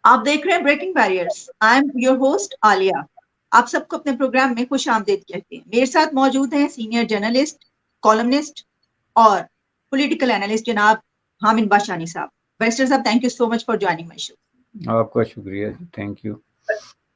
آپ دیکھ رہے ہیں breaking barriers. I am your host Alia. آپ سب کو اپنے پروگرام میں خوش آمدید کہتے ہیں. میرے ساتھ موجود ہیں سینئر جرنلسٹ، کالمنسٹ اور پولیٹیکل اینالسٹ جناب حامد باشانی صاحب. بیرسٹر صاحب، thank you so much for joining my show. آپ کا شکریہ جی، تھینک یو.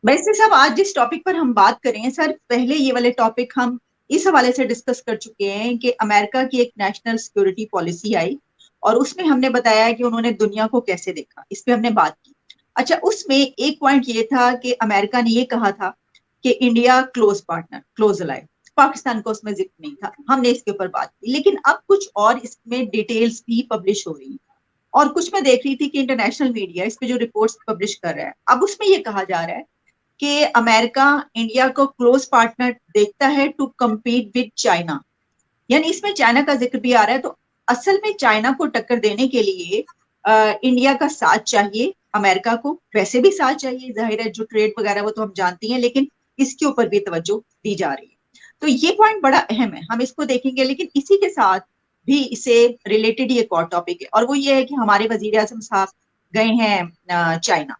بیرسٹر صاحب، آج جس ٹاپک پر ہم بات کریں ہیں سر، پہلے یہ والے ٹاپک ہم اس حوالے سے ڈسکس کر چکے ہیں کہ امریکہ کی ایک نیشنل سیکورٹی پالیسی آئی اور اس میں ہم نے بتایا کہ انہوں نے دنیا کو کیسے دیکھا. اس پہ ہم نے بات کی. اچھا، اس میں ایک پوائنٹ یہ تھا کہ امریکہ نے یہ کہا تھا کہ India close partner, close ally. Pakistan کو اس میں ذکر نہیں تھا. ہم نے اس کے اوپر بات کی، لیکن اب کچھ اور اس میں ڈیٹیلز بھی پبلش ہو رہی ہیں اور کچھ میں دیکھ رہی تھی کہ انٹرنیشنل میڈیا اس پہ جو رپورٹس پبلش کر رہا ہے، اب اس میں یہ کہا جا رہا ہے کہ امریکہ انڈیا کو کلوز پارٹنر دیکھتا ہے ٹو کمپیٹ ود چائنا. یعنی اس میں چائنا کا ذکر بھی آ رہا ہے. تو اصل میں چائنا کو ٹکر دینے کے لیے انڈیا کا ساتھ چاہیے امریکہ کو. ویسے بھی ساتھ چاہیے، ظاہر ہے جو ٹریڈ وغیرہ وہ تو ہم جانتی ہیں، لیکن اس کے اوپر بھی توجہ دی جا رہی ہے. تو یہ پوائنٹ بڑا اہم ہے، ہم اس کو دیکھیں گے. لیکن اسی کے ساتھ بھی اسے ریلیٹڈ ایک اور ٹاپک ہے، اور وہ یہ ہے کہ ہمارے وزیر اعظم صاحب گئے ہیں چائنا.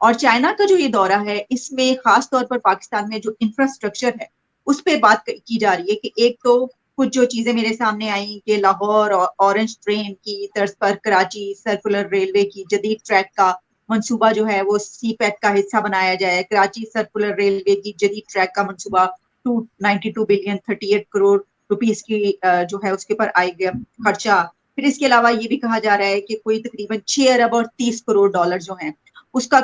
اور چائنا کا جو یہ دورہ ہے، اس میں خاص طور پر پاکستان میں جو انفراسٹرکچر ہے اس پہ بات کی جا رہی ہے. کہ ایک تو کچھ جو چیزیں میرے سامنے آئیں کہ لاہور اور اورنج ٹرین کی طرز پر کراچی سرکولر ریلوے کی جدید ٹریک کا منصوبہ جو ہے وہ سی پیک کا حصہ بنایا جائے. کراچی سرکولر ریلوے کی جدید ٹریک کا منصوبہ 292 بلین 38 کروڑ روپیز کی جو ہے اس کے پر آئے گیا خرچہ. پھر اس کے علاوہ یہ بھی کہا جا رہا ہے کہ کوئی تقریباً 6 ارب اور 30 کروڑ ڈالر جو ہیں اس کا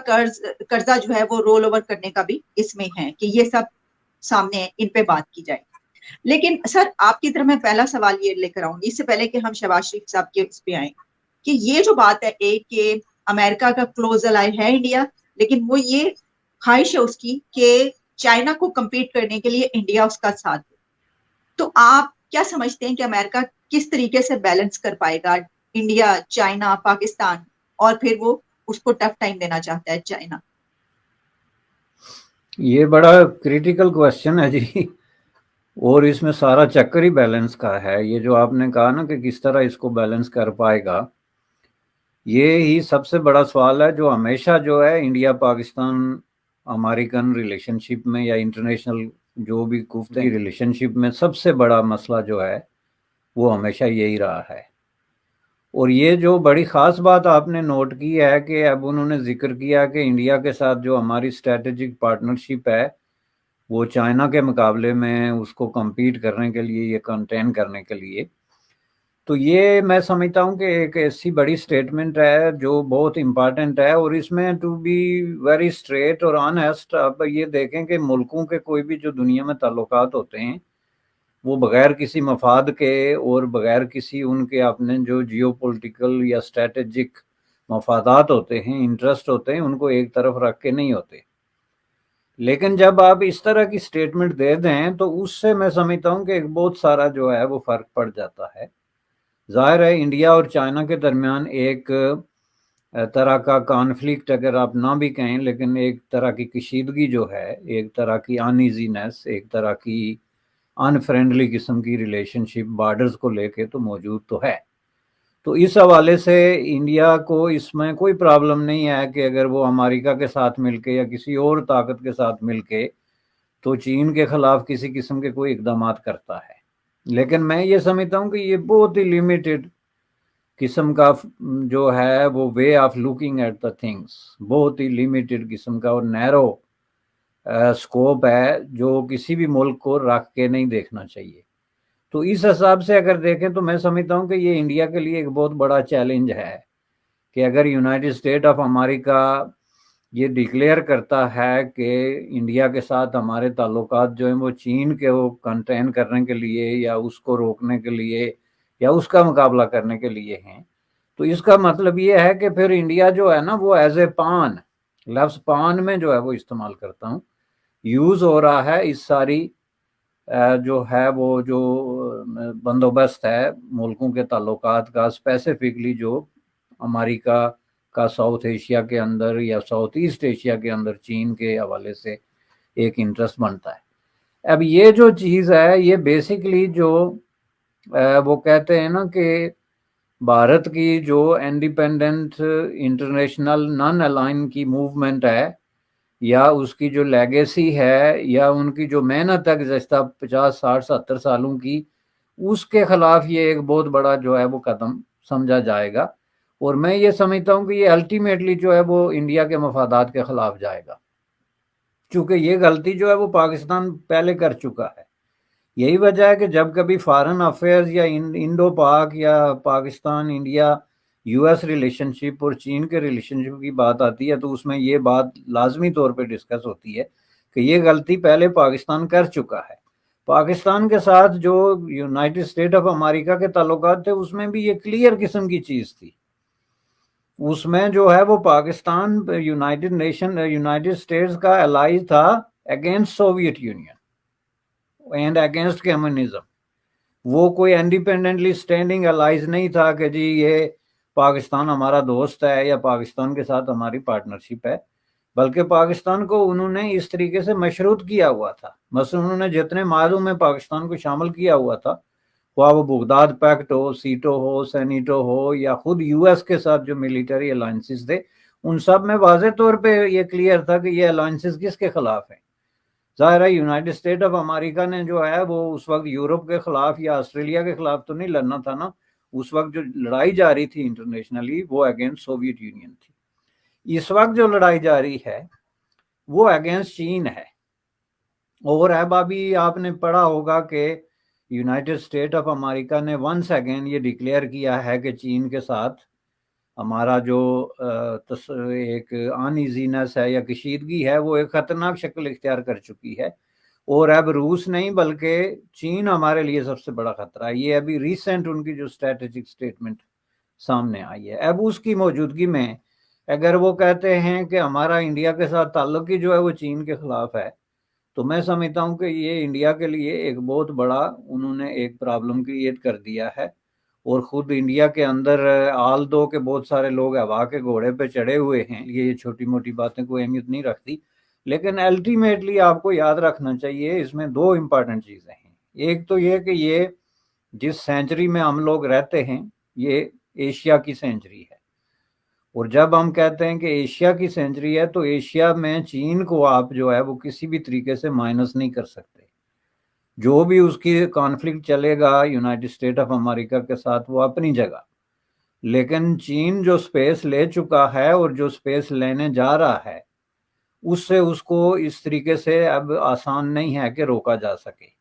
قرضہ جو ہے وہ رول اوور کرنے کا بھی اس میں ہے کہ یہ سب سامنے ان پہ بات کی جائے. لیکن سر، آپ کی طرف میں پہلا سوال یہ لے کر آؤں گی اس سے پہلے کہ ہم شہباز شریف صاحب کے اس پہ آئیں، کہ یہ جو بات ہے ایک کہ امریکہ کا کلوز الائی ہے انڈیا، لیکن وہ یہ خواہش ہے اس کی کہ چائنا کو کمپیٹ کرنے کے لیے انڈیا اس کا ساتھ دے. تو آپ کیا سمجھتے ہیں کہ امریکہ کس طریقے سے بیلنس کر پائے گا انڈیا، چائنا، پاکستان، اور پھر وہ اس کو ٹف ٹائم دینا چاہتا ہے چائنا؟ یہ بڑا کریٹیکل کوشچن ہے جی، اور اس میں سارا چکر ہی بیلنس کا ہے. یہ جو آپ نے کہا نا کہ کس طرح اس کو بیلنس کر پائے گا، یہ ہی سب سے بڑا سوال ہے جو ہمیشہ جو ہے انڈیا پاکستان امریکن ریلیشن شپ میں یا انٹرنیشنل جو بھی گفتگو ریلیشن شپ میں سب سے بڑا مسئلہ جو ہے وہ ہمیشہ یہی رہا ہے. اور یہ جو بڑی خاص بات آپ نے نوٹ کی ہے کہ اب انہوں نے ذکر کیا کہ انڈیا کے ساتھ جو ہماری اسٹریٹجک پارٹنرشپ ہے وہ چائنا کے مقابلے میں اس کو کمپیٹ کرنے کے لیے یا کنٹین کرنے کے لیے. تو یہ میں سمجھتا ہوں کہ ایک ایسی بڑی سٹیٹمنٹ ہے جو بہت امپارٹنٹ ہے. اور اس میں ٹو بی ویری اسٹریٹ اور آنیسٹ آپ یہ دیکھیں کہ ملکوں کے کوئی بھی جو دنیا میں تعلقات ہوتے ہیں وہ بغیر کسی مفاد کے اور بغیر کسی ان کے اپنے جو جیو پولیٹیکل یا اسٹریٹجک مفادات ہوتے ہیں، انٹرسٹ ہوتے ہیں، ان کو ایک طرف رکھ کے نہیں ہوتے. لیکن جب آپ اس طرح کی سٹیٹمنٹ دے دیں تو اس سے میں سمجھتا ہوں کہ ایک بہت سارا جو ہے وہ فرق پڑ جاتا ہے. ظاہر ہے انڈیا اور چائنا کے درمیان ایک طرح کا کانفلکٹ اگر آپ نہ بھی کہیں، لیکن ایک طرح کی کشیدگی جو ہے، ایک طرح کی انیزینس، ایک طرح کی ان فرینڈلی قسم کی ریلیشن شپ بارڈرز کو لے کے تو موجود تو ہے. تو اس حوالے سے انڈیا کو اس میں کوئی پرابلم نہیں ہے کہ اگر وہ امریکہ کے ساتھ مل کے یا کسی اور طاقت کے ساتھ مل کے تو چین کے خلاف کسی قسم کے کوئی اقدامات کرتا ہے. لیکن میں یہ سمجھتا ہوں کہ یہ بہت ہی لیمیٹڈ قسم کا جو ہے وہ way of looking at the things, بہت ہی لیمیٹڈ قسم کا اور نیرو سکوپ ہے جو کسی بھی ملک کو رکھ کے نہیں دیکھنا چاہیے. تو اس حساب سے اگر دیکھیں تو میں سمجھتا ہوں کہ یہ انڈیا کے لیے ایک بہت بڑا چیلنج ہے کہ اگر یونائٹڈ اسٹیٹ آف امریکہ یہ ڈکلیئر کرتا ہے کہ انڈیا کے ساتھ ہمارے تعلقات جو ہیں وہ چین کے وہ کنٹین کرنے کے لیے یا اس کو روکنے کے لیے یا اس کا مقابلہ کرنے کے لیے ہیں، تو اس کا مطلب یہ ہے کہ پھر انڈیا جو ہے نا وہ ایز اے پان، لفظ پان میں جو ہے وہ استعمال کرتا ہوں، یوز ہو رہا ہے اس ساری جو ہے وہ جو بندوبست ہے ملکوں کے تعلقات کا، اسپیسیفکلی جو امریکہ کا ساؤتھ ایشیا کے اندر یا ساؤتھ ایسٹ ایشیا کے اندر چین کے حوالے سے ایک انٹرسٹ بنتا ہے. اب یہ جو چیز ہے یہ بیسکلی جو وہ کہتے ہیں نا کہ بھارت کی جو انڈیپینڈنٹ انٹرنیشنل نان الائن کی موومنٹ ہے یا اس کی جو لیگیسی ہے یا ان کی جو محنت ہے گزشتہ 50 60 70 سالوں کی، اس کے خلاف یہ ایک بہت بڑا جو ہے وہ قدم سمجھا جائے گا، اور میں یہ سمجھتا ہوں کہ یہ الٹیمیٹلی جو ہے وہ انڈیا کے مفادات کے خلاف جائے گا، چونکہ یہ غلطی جو ہے وہ پاکستان پہلے کر چکا ہے۔ یہی وجہ ہے کہ جب کبھی فارن افیئرز یا انڈو پاک یا Pakistan India U S relationship اور چین کے ریلیشن شپ کی بات آتی ہے تو اس میں یہ بات لازمی طور پہ ڈسکس ہوتی ہے کہ یہ غلطی پہلے پاکستان کر چکا ہے۔ پاکستان کے ساتھ جو یونائٹڈ اسٹیٹ آف امریکہ کے تعلقات تھے اس میں بھی یہ کلیئر قسم کی چیز تھی، اس میں جو ہے وہ پاکستان یونائٹڈ اسٹیٹس کا الائی تھا against Soviet union and against communism, وہ کوئی انڈیپینڈنٹلی اسٹینڈنگ الائز نہیں تھا کہ جی یہ پاکستان ہمارا دوست ہے یا پاکستان کے ساتھ ہماری پارٹنرشپ ہے، بلکہ پاکستان کو انہوں نے اس طریقے سے مشروط کیا ہوا تھا۔ مثلا انہوں نے جتنے معاہدوں میں پاکستان کو شامل کیا ہوا تھا، وہ بغداد پیکٹ ہو، سیٹو ہو، سینیٹو ہو، یا خود یو ایس کے ساتھ جو ملیٹری الائنسز تھے، ان سب میں واضح طور پہ یہ کلیئر تھا کہ یہ الائنسز کس کے خلاف ہیں۔ ظاہر ہے یونائٹڈ اسٹیٹ آف امریکہ نے جو ہے وہ اس وقت یورپ کے خلاف یا آسٹریلیا کے خلاف تو نہیں لڑنا تھا نا، اس وقت جو لڑائی جاری تھی انٹرنیشنلی وہ اگینسٹ سوویت یونین تھی۔ اس وقت جو لڑائی جاری ہے وہ اگینسٹ چین ہے، اور اب ابھی آپ نے پڑھا ہوگا کہ یونائٹڈ اسٹیٹ آف امریکہ نے ونس اگین یہ ڈکلیئر کیا ہے کہ چین کے ساتھ ہمارا جو ایک ان ایزینس ہے یا کشیدگی ہے وہ ایک خطرناک شکل اختیار کر چکی ہے، اور اب روس نہیں بلکہ چین ہمارے لیے سب سے بڑا خطرہ ہے۔ یہ ابھی ریسنٹ ان کی جو اسٹریٹجک اسٹیٹمنٹ سامنے آئی ہے، اب اس کی موجودگی میں اگر وہ کہتے ہیں کہ ہمارا انڈیا کے ساتھ تعلق ہی جو ہے وہ چین کے خلاف ہے، تو میں سمجھتا ہوں کہ یہ انڈیا کے لیے ایک بہت بڑا انہوں نے ایک پرابلم کریٹ کر دیا ہے، اور خود انڈیا کے اندر آل دو کے بہت سارے لوگ ہوا کے گھوڑے پہ چڑھے ہوئے ہیں، یہ چھوٹی موٹی باتیں کوئی اہمیت نہیں رکھتی، لیکن الٹیمیٹلی آپ کو یاد رکھنا چاہیے اس میں دو امپارٹنٹ چیزیں ہیں۔ ایک تو یہ کہ یہ جس سینچری میں ہم لوگ رہتے ہیں یہ ایشیا کی سینچری ہے، اور جب ہم کہتے ہیں کہ ایشیا کی سینچری ہے تو ایشیا میں چین کو آپ جو ہے وہ کسی بھی طریقے سے مائنس نہیں کر سکتے۔ جو بھی اس کی کانفلکٹ چلے گا یونائٹڈ اسٹیٹ آف امریکہ کے ساتھ وہ اپنی جگہ، لیکن چین جو سپیس لے چکا ہے اور جو سپیس لینے جا رہا ہے اس سے اس کو اس طریقے سے اب آسان نہیں ہے کہ روکا جا سکے۔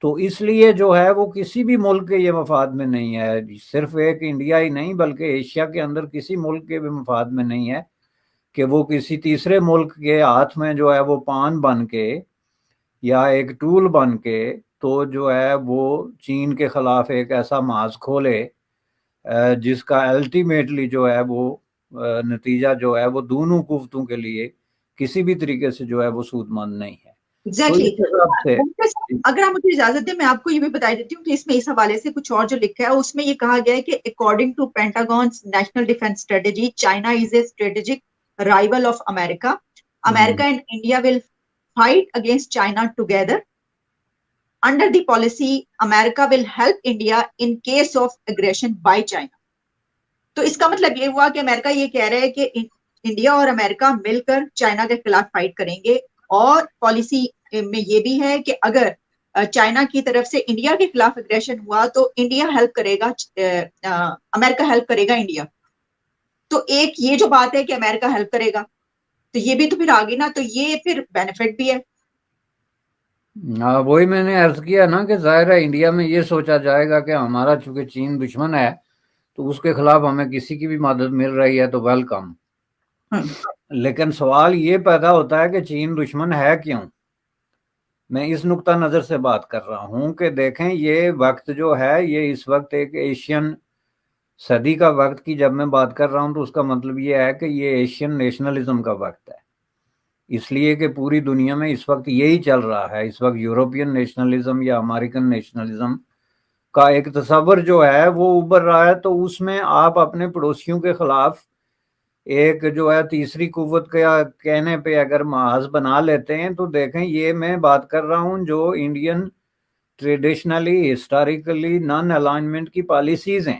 تو اس لیے جو ہے وہ کسی بھی ملک کے یہ مفاد میں نہیں ہے، صرف ایک انڈیا ہی نہیں بلکہ ایشیا کے اندر کسی ملک کے بھی مفاد میں نہیں ہے کہ وہ کسی تیسرے ملک کے ہاتھ میں جو ہے وہ پان بن کے یا ایک ٹول بن کے تو جو ہے وہ چین کے خلاف ایک ایسا محاذ کھولے جس کا الٹیمیٹلی جو ہے وہ نتیجہ جو ہے وہ دونوں قوتوں کے لیے کسی بھی طریقے سے جو ہے وہ سود مند نہیں ہے۔ Exactly. اگر آپ مجھے اجازت دیں میں آپ کو یہ بھی بتا دیتی ہوں کہ اس میں اس حوالے سے کچھ اور جو لکھا ہے اس میں یہ کہا گیا ہے کہ according to Pentagon's national defence strategy China is a strategic rival of America, America and India will fight against China together under the policy America will help India in case of aggression by China. تو اس کا مطلب یہ ہوا کہ امریکہ یہ کہہ رہا ہے کہ انڈیا اور امریکہ مل کر چائنا کے خلاف فائٹ کریں گے، اور پالیسی میں یہ بھی ہے کہ اگر چائنا کی طرف سے انڈیا کے خلاف اگریشن ہوا تو انڈیا ہیلپ کرے گا، امریکہ ہیلپ کرے گا انڈیا۔ تو ایک یہ جو بات ہے کہ امریکہ ہیلپ کرے گا تو یہ بھی تو پھر آگے نا، تو یہ پھر بینیفٹ بھی ہے۔ وہی میں نے عرض کیا نا کہ ظاہر ہے انڈیا میں یہ سوچا جائے گا کہ ہمارا چونکہ چین دشمن ہے تو اس کے خلاف ہمیں کسی کی بھی مدد مل رہی ہے تو ویلکم، لیکن سوال یہ پیدا ہوتا ہے کہ چین دشمن ہے کیوں؟ میں اس نقطہ نظر سے بات کر رہا ہوں کہ دیکھیں یہ وقت جو ہے یہ اس وقت ایک ایشین صدی کا وقت کی جب میں بات کر رہا ہوں تو اس کا مطلب یہ ہے کہ یہ ایشین نیشنلزم کا وقت ہے، اس لیے کہ پوری دنیا میں اس وقت یہی چل رہا ہے۔ اس وقت یورپین نیشنلزم یا امریکن نیشنلزم کا ایک تصور جو ہے وہ ابھر رہا ہے، تو اس میں آپ اپنے پڑوسیوں کے خلاف ایک جو ہے تیسری قوت کا کہنے پہ اگر محاذ بنا لیتے ہیں تو دیکھیں یہ میں بات کر رہا ہوں جو Indian traditionally historically non alignment کی پالیسیز ہیں،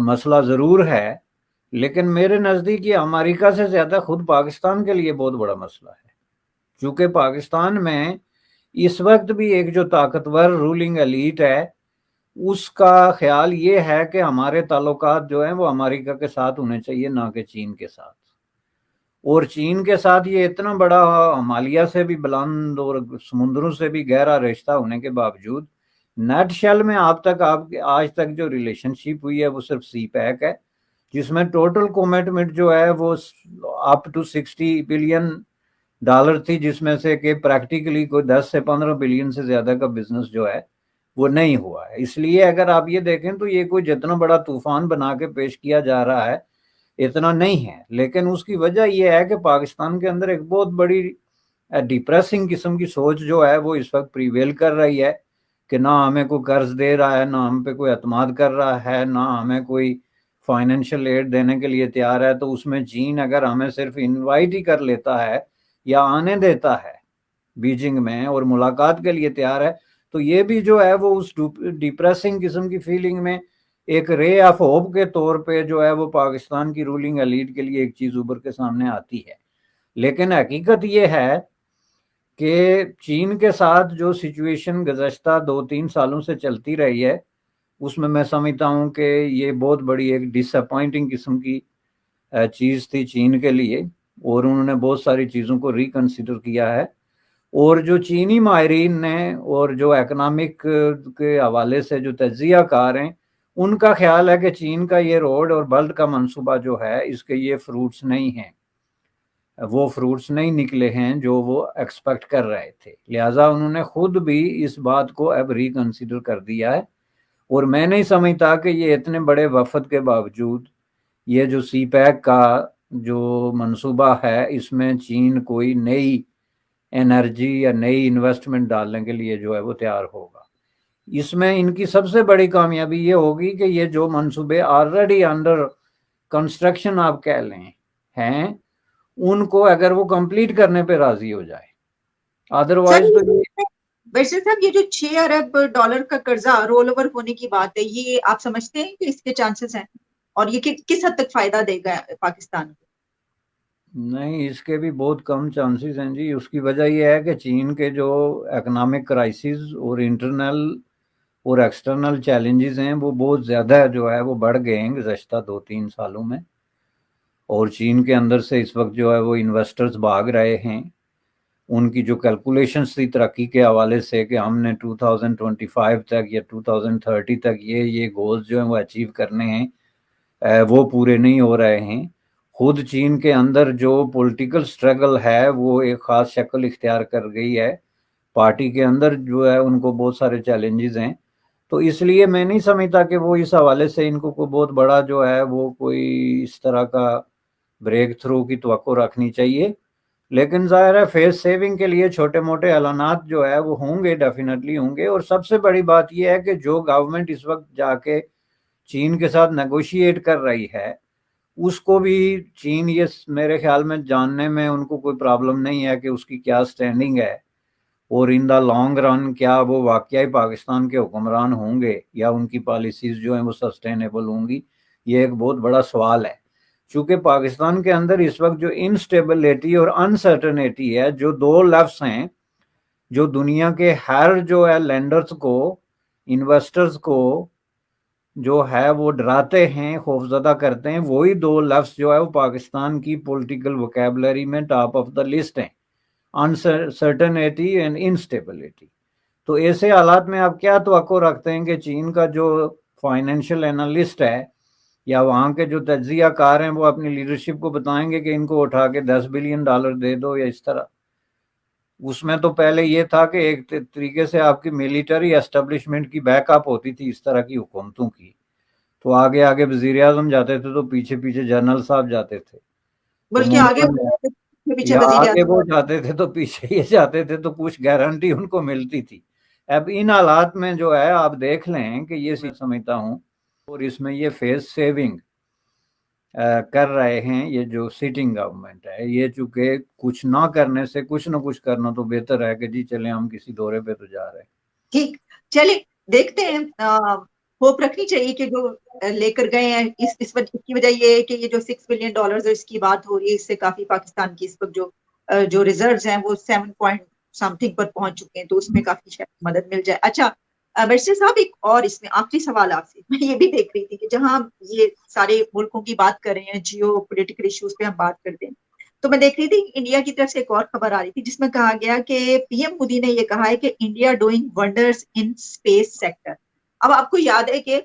مسئلہ ضرور ہے، لیکن میرے نزدیک یہ امریکہ سے زیادہ خود پاکستان کے لیے بہت بڑا مسئلہ ہے، کیونکہ پاکستان میں اس وقت بھی ایک جو طاقتور رولنگ ایلیٹ ہے اس کا خیال یہ ہے کہ ہمارے تعلقات جو ہیں وہ امریکہ کے ساتھ ہونے چاہیے، نہ کہ چین کے ساتھ۔ اور چین کے ساتھ یہ اتنا بڑا ہمالیہ سے بھی بلند اور سمندروں سے بھی گہرا رشتہ ہونے کے باوجود نیٹ شیل میں آج تک جو ریلیشن شپ ہوئی ہے وہ صرف سی پیک ہے، جس میں ٹوٹل کمٹمنٹ جو ہے وہ اپ ٹو $60 بلین تھی، جس میں سے کہ پریکٹیکلی کوئی 10 سے 15 بلین سے زیادہ کا بزنس جو ہے وہ نہیں ہوا ہے۔ اس لیے اگر آپ یہ دیکھیں تو یہ کوئی جتنا بڑا طوفان بنا کے پیش کیا جا رہا ہے اتنا نہیں ہے، لیکن اس کی وجہ یہ ہے کہ پاکستان کے اندر ایک بہت بڑی ڈپریسنگ قسم کی سوچ جو ہے وہ اس وقت پریویل کر رہی ہے کہ نہ ہمیں کوئی قرض دے رہا ہے، نہ ہم پہ کوئی اعتماد کر رہا ہے، نہ ہمیں کوئی فائنینشیل ایڈ دینے کے لیے تیار ہے۔ تو اس میں چین اگر ہمیں صرف انوائٹ ہی کر لیتا ہے یا آنے دیتا ہے بیجنگ میں اور ملاقات کے لیے تیار ہے، تو یہ بھی جو ہے وہ اس ڈپریسنگ قسم کی فیلنگ میں ایک رے آف ہوپ کے طور پہ جو ہے وہ پاکستان کی رولنگ ایلیٹ کے لیے ایک چیز ابھر کے سامنے آتی ہے۔ لیکن حقیقت یہ ہے کہ چین کے ساتھ جو سچویشن گزشتہ 2-3 سالوں سے چلتی رہی ہے اس میں سمجھتا ہوں کہ یہ بہت بڑی ایک ڈس اپوائنٹنگ قسم کی چیز تھی چین کے لیے، اور انہوں نے بہت ساری چیزوں کو ریکنسیڈر کیا ہے۔ اور جو چینی ماہرین نے اور جو اکنامک کے حوالے سے جو تجزیہ کار ہیں ان کا خیال ہے کہ چین کا یہ روڈ اور بلٹ کا منصوبہ جو ہے اس کے یہ فروٹس نہیں ہیں، وہ فروٹس نہیں نکلے ہیں جو وہ ایکسپیکٹ کر رہے تھے، لہٰذا انہوں نے خود بھی اس بات کو اب ریکنسیڈر کر دیا ہے۔ اور میں نہیں سمجھتا کہ یہ اتنے بڑے وفد کے باوجود یہ جو سی پیک کا جو منصوبہ ہے اس میں چین کوئی نئی انرجی یا نئی انویسٹمنٹ ڈالنے کے لیے جو ہے وہ تیار ہوگا۔ اس میں ان کی سب سے بڑی کامیابی یہ ہوگی کہ یہ جو منصوبے آلریڈی انڈر کنسٹرکشن آپ کہہ لیں ہیں ان کو اگر وہ کمپلیٹ کرنے پہ راضی ہو جائے، ادروائز تو بیشر صاحب یہ جو $6 ارب کا قرضہ رول اوور ہونے کی بات ہے، یہ آپ سمجھتے ہیں کہ اس کے چانسز ہیں اور یہ کس حد تک فائدہ دے گا پاکستان کو؟ نہیں، اس کے بھی بہت کم چانسز ہیں جی۔ اس کی وجہ یہ ہے کہ چین کے جو اکنامک کرائسز اور انٹرنل اور ایکسٹرنل چیلنجز ہیں وہ بہت زیادہ جو ہے وہ بڑھ گئے ہیں گزشتہ 2-3 سالوں میں، اور چین کے اندر سے اس وقت جو ہے وہ انویسٹرز بھاگ رہے ہیں۔ ان کی جو کیلکولیشنز تھی ترقی کے حوالے سے کہ ہم نے 2025 تک یا 2030 تک یہ گولز جو ہیں وہ اچیو کرنے ہیں، وہ پورے نہیں ہو رہے ہیں۔ خود چین کے اندر جو پولیٹیکل سٹرگل ہے وہ ایک خاص شکل اختیار کر گئی ہے، پارٹی کے اندر جو ہے ان کو بہت سارے چیلنجز ہیں، تو اس لیے میں نہیں سمجھتا کہ وہ اس حوالے سے ان کو کوئی بہت بڑا جو ہے وہ کوئی اس طرح کا بریک تھرو کی توقع رکھنی چاہیے۔ لیکن ظاہر ہے فیس سیونگ کے لیے چھوٹے موٹے اعلانات جو ہے وہ ہوں گے، ڈیفینیٹلی ہوں گے۔ اور سب سے بڑی بات یہ ہے کہ جو گورنمنٹ اس وقت جا کے چین کے ساتھ نیگوشیٹ کر رہی ہے اس کو بھی چین یہ میرے خیال میں جاننے میں ان کو کوئی پرابلم نہیں ہے کہ اس کی کیا سٹینڈنگ ہے، اور ان دا لانگ رن کیا وہ واقعی پاکستان کے حکمران ہوں گے یا ان کی پالیسیز جو ہیں وہ سسٹینیبل ہوں گی۔ یہ ایک بہت بڑا سوال ہے، چونکہ پاکستان کے اندر اس وقت جو انسٹیبلٹی اور انسرٹنیٹی ہے، جو دو لفظ ہیں جو دنیا کے ہر جو ہے لینڈرز کو، انویسٹرز کو جو ہے وہ ڈراتے ہیں، خوفزدہ کرتے ہیں، وہی دو لفظ جو ہے وہ پاکستان کی پولیٹیکل ووکیبلری میں ٹاپ آف دا لسٹ ہیں، انسرٹنیٹی اینڈ انسٹیبلٹی۔ تو ایسے حالات میں آپ کیا توقع رکھتے ہیں کہ چین کا جو فائنینشیل انالسٹ ہے یا وہاں کے جو تجزیہ کار ہیں وہ اپنی لیڈرشپ کو بتائیں گے کہ ان کو اٹھا کے $10 بلین دے دو یا اس طرح؟ اس میں تو پہلے یہ تھا کہ ایک طریقے سے آپ کی ملٹری اسٹیبلشمنٹ کی بیک اپ ہوتی تھی اس طرح کی حکومتوں کی، تو آگے آگے وزیر اعظم جاتے تھے تو پیچھے پیچھے جنرل صاحب جاتے تھے، بلکہ آگے وہ جاتے تھے تو پیچھے یہ جاتے تھے، تو کچھ گارنٹی ان کو ملتی تھی۔ اب ان حالات میں جو ہے آپ دیکھ لیں کہ یہ سمجھتا ہوں، اور اس میں یہ فیس سیونگ کر رہے ہیں یہ جو سٹنگ گورنمنٹ ہے، یہ چونکہ کچھ نہ کرنے سے کچھ نہ کچھ کرنا تو بہتر ہے کہ جی چلیں ہم کسی دورے پہ تو جا رہے ہیں۔ ٹھیک، چلیں دیکھتے ہیں ہوپ رکھنی چاہیے کہ جو لے کر گئے ہیں اس کی وجہ یہ ہے کہ یہ جو $6 بلین اس کی بات ہو رہی ہے، اس سے کافی پاکستان کی اس وقت جو ریزروز ہیں وہ 7 پوائنٹ سم تھنگ پر پہنچ چکے ہیں، تو اس میں کافی شاید مدد مل جائے. اچھا بیرسٹر صاحب، ایک اور اس میں آخری سوال آپ سے، میں یہ بھی دیکھ رہی تھی کہ جہاں یہ سارے ملکوں کی بات کر رہے ہیں، جیو پولیٹیکل ایشوز پہ ہم بات کرتے ہیں، تو میں دیکھ رہی تھی انڈیا کی طرف سے ایک اور خبر آ رہی تھی جس میں کہا گیا کہ پی ایم مودی نے یہ کہا ہے کہ India doing wonders in space sector. اب آپ کو یاد ہے کہ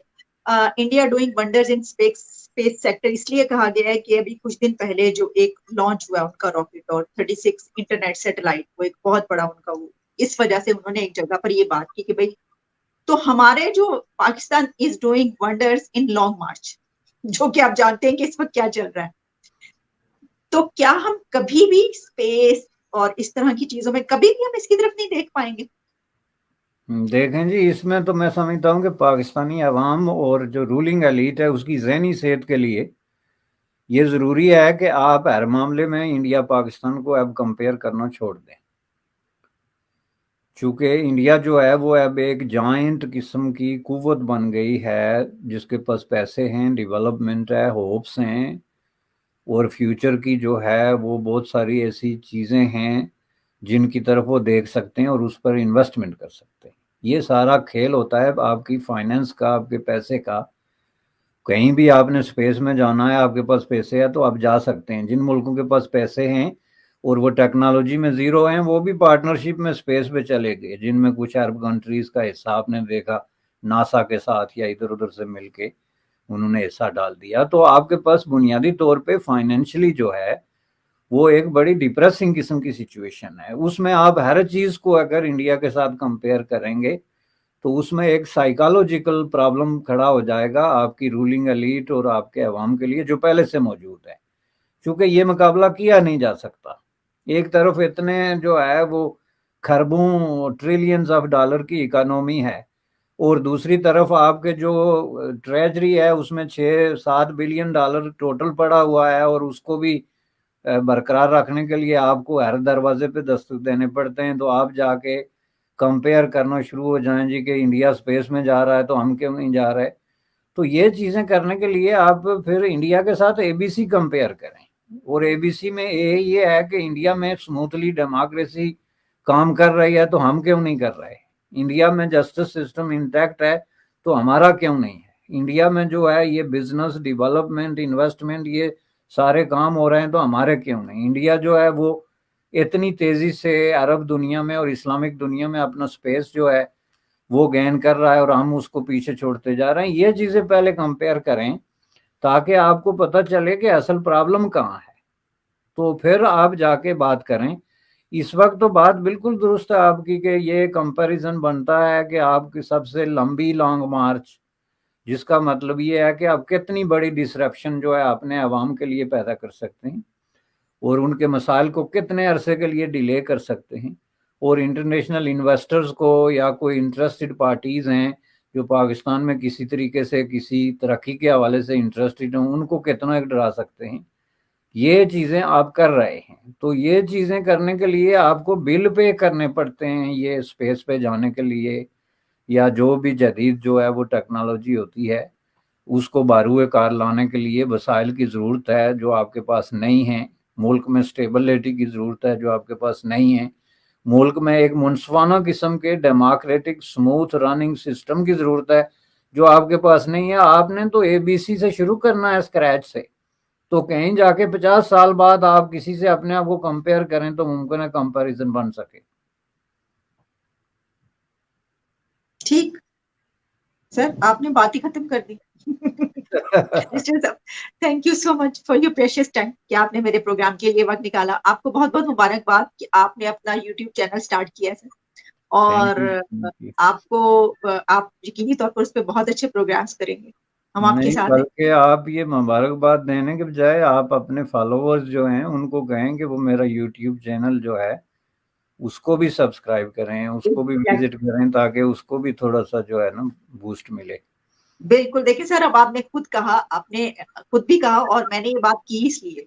India doing wonders in space sector اس لیے کہا گیا ہے کہ ابھی کچھ دن پہلے جو ایک لانچ ہوا ان کا راکٹ اور 36 انٹرنیٹ سیٹلائٹ، وہ ایک بہت بڑا ان کا وہ، اس وجہ سے انہوں نے ایک جگہ پر یہ بات کی کہ بھئی تو ہمارے جو Pakistan is doing wonders in long march, جو کہ آپ جانتے ہیں کہ اس وقت کیا چل رہا ہے، تو کیا ہم کبھی بھی اسپیس اور اس طرح کی چیزوں میں کبھی بھی ہم اس کی طرف نہیں دیکھ پائیں گے؟ دیکھیں جی، اس میں تو میں سمجھتا ہوں کہ پاکستانی عوام اور جو رولنگ ایلیٹ ہے اس کی ذہنی صحت کے لیے یہ ضروری ہے کہ آپ ہر معاملے میں انڈیا پاکستان کو اب کمپیئر کرنا چھوڑ دیں، چونکہ انڈیا جو ہے وہ اب ایک جائنٹ قسم کی قوت بن گئی ہے جس کے پاس پیسے ہیں، ڈیولپمنٹ ہے، ہوپس ہیں، اور فیوچر کی جو ہے وہ بہت ساری ایسی چیزیں ہیں جن کی طرف وہ دیکھ سکتے ہیں اور اس پر انویسٹمنٹ کر سکتے ہیں. یہ سارا کھیل ہوتا ہے آپ کی فائنینس کا، آپ کے پیسے کا. کہیں بھی آپ نے سپیس میں جانا ہے، آپ کے پاس پیسے ہے تو آپ جا سکتے ہیں. جن ملکوں کے پاس پیسے ہیں اور وہ ٹیکنالوجی میں زیرو ہیں، وہ بھی پارٹنرشپ میں سپیس پہ چلے گئے، جن میں کچھ عرب کنٹریز کا حصہ آپ نے دیکھا ناسا کے ساتھ یا ادھر ادھر سے مل کے انہوں نے حصہ ڈال دیا. تو آپ کے پاس بنیادی طور پہ فائنینشلی جو ہے وہ ایک بڑی ڈپریسنگ قسم کی سچویشن ہے. اس میں آپ ہر چیز کو اگر انڈیا کے ساتھ کمپیئر کریں گے تو اس میں ایک سائیکالوجیکل پرابلم کھڑا ہو جائے گا آپ کی رولنگ ایلیٹ اور آپ کے عوام کے لیے جو پہلے سے موجود ہے، کیونکہ یہ مقابلہ کیا نہیں جا سکتا. ایک طرف اتنے جو ہے وہ خربوں ٹریلینز آف ڈالر کی اکانومی ہے، اور دوسری طرف آپ کے جو ٹریجری ہے اس میں 6-7 بلین ڈالر ٹوٹل پڑا ہوا ہے، اور اس کو بھی برقرار رکھنے کے لیے آپ کو ہر دروازے پہ دستک دینے پڑتے ہیں. تو آپ جا کے کمپیئر کرنا شروع ہو جائیں جی کہ انڈیا سپیس میں جا رہا ہے تو ہم کیوں نہیں جا رہے. تو یہ چیزیں کرنے کے لیے آپ پھر انڈیا کے ساتھ اے بی سی کمپیئر کریں، اور اے بی سی میں یہ ہے کہ انڈیا میں سموتھلی ڈیموکریسی کام کر رہی ہے تو ہم کیوں نہیں کر رہے. انڈیا میں جسٹس سسٹم انٹیکٹ ہے تو ہمارا کیوں نہیں ہے. انڈیا میں جو ہے یہ بزنس ڈیولپمنٹ انویسٹمنٹ یہ سارے کام ہو رہے ہیں تو ہمارے کیوں نہیں. انڈیا جو ہے وہ اتنی تیزی سے عرب دنیا میں اور اسلامک دنیا میں اپنا سپیس جو ہے وہ گین کر رہا ہے اور ہم اس کو پیچھے چھوڑتے جا رہے ہیں. یہ چیزیں پہلے کمپیئر کریں تاکہ آپ کو پتہ چلے کہ اصل پرابلم کہاں ہے، تو پھر آپ جا کے بات کریں. اس وقت تو بات بالکل درست ہے آپ کی کہ یہ کمپیریزن بنتا ہے کہ آپ کی سب سے لمبی لانگ مارچ، جس کا مطلب یہ ہے کہ آپ کتنی بڑی ڈسرپشن جو ہے اپنے عوام کے لیے پیدا کر سکتے ہیں اور ان کے مسائل کو کتنے عرصے کے لیے ڈیلے کر سکتے ہیں، اور انٹرنیشنل انویسٹرز کو یا کوئی انٹرسٹڈ پارٹیز ہیں جو پاکستان میں کسی طریقے سے کسی ترقی کے حوالے سے انٹرسٹڈ ہیں ان کو کتنا ایک ڈرا سکتے ہیں. یہ چیزیں آپ کر رہے ہیں. تو یہ چیزیں کرنے کے لیے آپ کو بل پے کرنے پڑتے ہیں یہ اسپیس پہ جانے کے لیے، یا جو بھی جدید جو ہے وہ ٹیکنالوجی ہوتی ہے اس کو باروئے کار لانے کے لیے وسائل کی ضرورت ہے جو آپ کے پاس نہیں ہیں. ملک میں سٹیبلٹی کی ضرورت ہے جو آپ کے پاس نہیں ہے. ملک میں ایک منصفانہ قسم کے ڈیموکریٹک سموتھ رننگ سسٹم کی ضرورت ہے جو آپ کے پاس نہیں ہے. آپ نے تو اے بی سی سے شروع کرنا ہے اسکریچ سے. تو کہیں جا کے 50 سال بعد آپ کسی سے اپنے آپ کو کمپیئر کریں تو ممکن ہے کمپیریزن بن سکے. ٹھیک سر، آپ نے بات ہی ختم کر دی. Thank you so much for your precious time کہ آپ نے میرے پروگرام کے لیے وقت نکالا. آپ کو بہت بہت مبارکباد کہ آپ نے اپنا یوٹیوب چینل سٹارٹ کیا ہے، اور آپ کو آپ یقینی طور پر اس پہ بہت اچھے پروگرامز کریں گے. ہم آپ کے نہیں، ساتھ ہیں. بلکہ آپ یہ مبارکباد دینے کے بجائے آپ اپنے فالوورز جو ہیں ان کو کہیں کہ وہ میرا یوٹیوب چینل جو ہے اس کو بھی سبسکرائب کریں، اس کو بھی وزٹ کریں تاکہ اس کو بھی تھوڑا سا جو ہے نا بوسٹ ملے. بالکل. دیکھیں سر، اب آپ نے خود کہا، آپ نے خود بھی کہا اور میں نے یہ بات کی اس لیے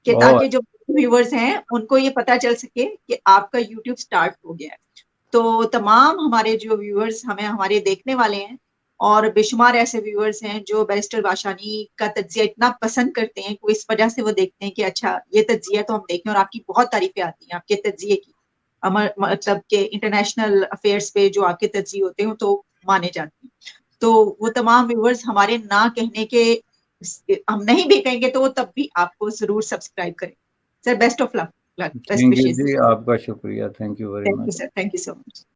کہ تاکہ جو ویورز ہیں ان کو یہ پتا چل سکے کہ آپ کا یوٹیوب سٹارٹ ہو گیا ہے. تو تمام ہمارے جو ویورز ہمارے دیکھنے والے ہیں اور بے شمار ایسے ویورز ہیں جو بیرسٹر باشانی کا تجزیہ اتنا پسند کرتے ہیں کہ اس وجہ سے وہ دیکھتے ہیں کہ اچھا یہ تجزیہ تو ہم دیکھیں، اور آپ کی بہت تعریفیں آتی ہیں آپ کے تجزیے کی، مطلب کہ انٹرنیشنل افیئرس پہ جو آپ کے تجزیے ہوتے ہیں تو مانے جاتے ہیں. تو وہ تمام ویورز ہمارے نہ کہنے کے، ہم نہیں بھی کہیں گے تو وہ تب بھی آپ کو ضرور سبسکرائب کریں. Sir best of luck, best thank you wishes. جی، آپ کا شکریہ، thank you very thank much. You sir, thank you so much.